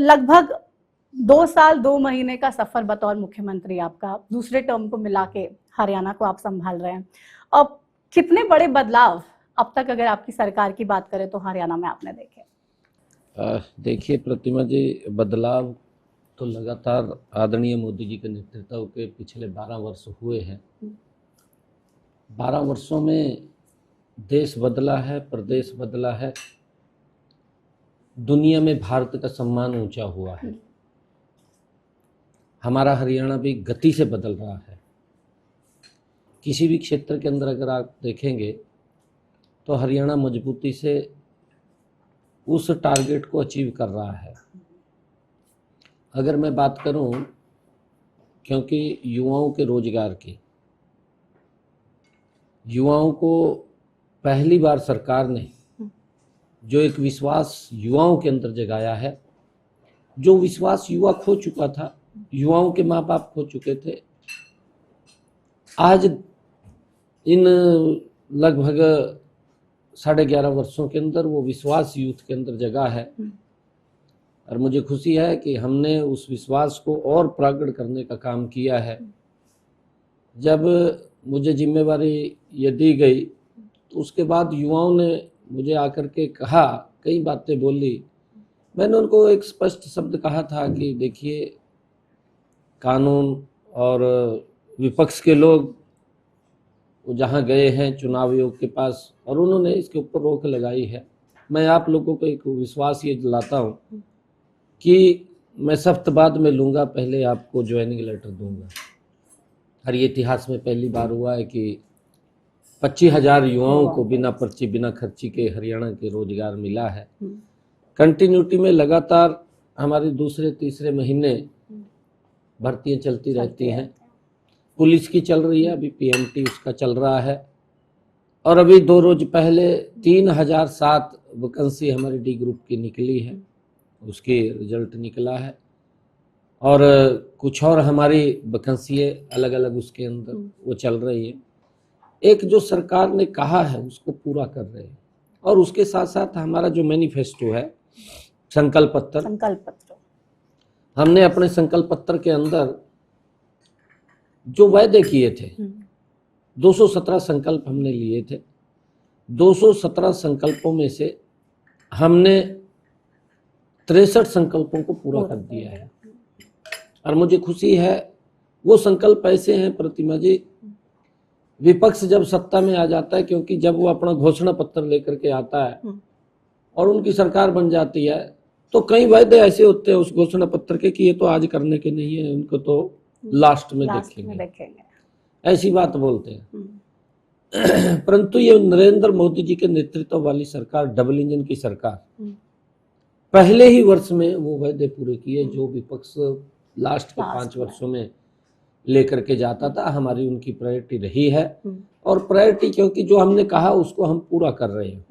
लगभग 2 साल 2 महीने का सफर बतौर मुख्यमंत्री आपका, दूसरे टर्म को मिला के हरियाणा को आप संभाल रहे हैं। अब कितने बड़े बदलाव अब तक अगर आपकी सरकार की बात करें तो हरियाणा में आपने देखे? देखिए प्रतिमा जी, बदलाव तो लगातार आदरणीय मोदी जी के नेतृत्व के पिछले 12 वर्ष हुए हैं। 12 वर्षों में देश बदला है, प्रदेश बदला है, दुनिया में भारत का सम्मान ऊंचा हुआ है। हमारा हरियाणा भी गति से बदल रहा है। किसी भी क्षेत्र के अंदर अगर आप देखेंगे तो हरियाणा मजबूती से उस टारगेट को अचीव कर रहा है। अगर मैं बात करूं, क्योंकि युवाओं के रोजगार की, युवाओं को पहली बार सरकार ने जो एक विश्वास युवाओं के अंदर जगाया है, जो विश्वास युवा खो चुका था, युवाओं के माँ बाप खो चुके थे, आज इन लगभग 11.5 वर्षों के अंदर वो विश्वास यूथ के अंदर जगा है। और मुझे खुशी है कि हमने उस विश्वास को और प्रकट करने का काम किया है। जब मुझे जिम्मेवारी ये दी गई तो उसके बाद युवाओं ने मुझे आकर के कहा, कई बातें बोली। मैंने उनको एक स्पष्ट शब्द कहा था कि देखिए, कानून और विपक्ष के लोग वो जहाँ गए हैं चुनाव आयोग के पास और उन्होंने इसके ऊपर रोक लगाई है, मैं आप लोगों को एक विश्वास ये दिलाता हूँ कि मैं सख्त बाद में लूँगा, पहले आपको ज्वाइनिंग लेटर दूंगा। और ये इतिहास में पहली बार हुआ है कि 25,000 युवाओं को बिना पर्ची बिना खर्ची के हरियाणा के रोजगार मिला है। कंटिन्यूटी में लगातार हमारे दूसरे तीसरे महीने भर्तियाँ चलती रहती हैं। पुलिस की चल रही है, अभी पीएमटी उसका चल रहा है। और अभी 2 रोज पहले 3007 वैकेंसी हमारी डी ग्रुप की निकली है, उसकी रिजल्ट निकला है। और कुछ और हमारी वैकेंसी अलग अलग उसके अंदर वो चल रही है। एक जो सरकार ने कहा है उसको पूरा कर रहे हैं। और उसके साथ साथ हमारा जो मैनिफेस्टो है, संकल्प पत्र, हमने अपने संकल्प पत्र के अंदर जो वायदे किए थे, 217 संकल्प हमने लिए थे। 217 संकल्पों में से हमने 63 संकल्पों को पूरा कर दिया है। और मुझे खुशी है, वो संकल्प ऐसे हैं प्रतिमा जी, विपक्ष जब सत्ता में आ जाता है, क्योंकि जब वो अपना घोषणा पत्र लेकर के आता है और उनकी सरकार बन जाती है, तो कई वायदे ऐसे होते हैं उस घोषणा पत्र के कि ये तो आज करने के नहीं है, उनको तो लास्ट में देखेंगे, ऐसी बात बोलते हैं। परंतु ये नरेंद्र मोदी जी के नेतृत्व वाली सरकार, डबल इंजन की सरकार, पहले ही वर्ष में वो वायदे पूरे किए जो विपक्ष लास्ट के 5 वर्षों में लेकर के जाता था। हमारी उनकी प्रायोरिटी रही है। और प्रायोरिटी क्योंकि जो हमने कहा उसको हम पूरा कर रहे हैं।